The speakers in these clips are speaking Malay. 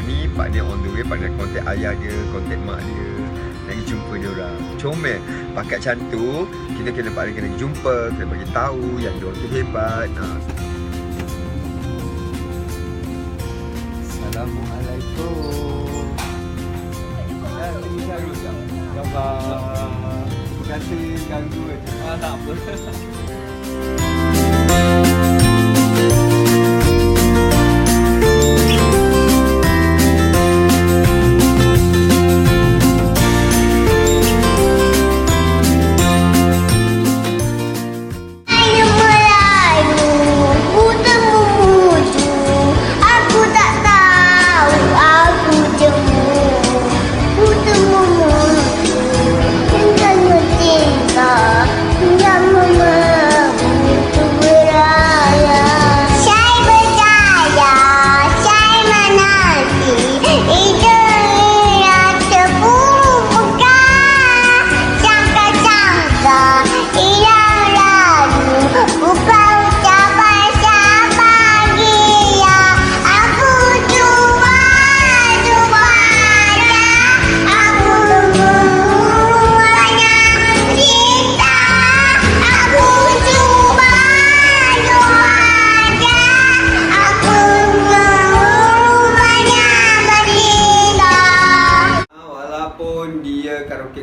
ni Pak Nia on the way. Pak Nia kontak ayah dia, kontak mak dia, nak pergi jumpa dia orang. Comel. Pakat macam tu, kita kena Pak Nia kena jumpa, kena bagi tahu yang dia orang tu hebat. Assalamualaikum. Terima kasih ganggu je. Tak apa.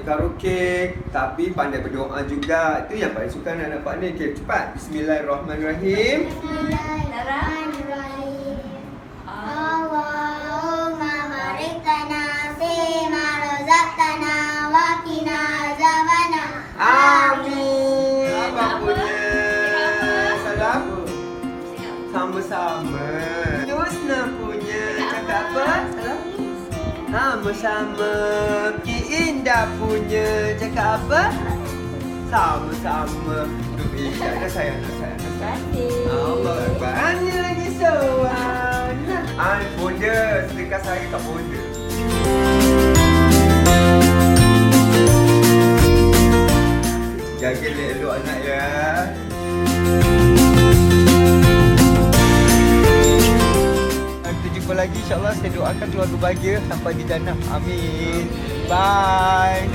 Karaoke tapi pandai berdoa juga. Itu yang paling suka anak-anak Pak Nia. Okay, cepat. Bismillahirrahmanirrahim. Bismillahirrahmanirrahim. Allahumma barik lana fima razaqtana wa qina azabannar. Amin. Apa punya? Salam. Sama-sama. Yusna punya. Cakap apa? Salam. Sama-sama. Ki Indah punya. Cakap apa? Sama-sama. Duk Indah dah sayang. Allah Akbar. Ani lagi soan. Bonda. Sedekah saya kat bonda. Jaga elok anak ya. Kita jumpa lagi insyaAllah. Saya doakan keluarga bahagia sampai di jannah. Amin. Bye.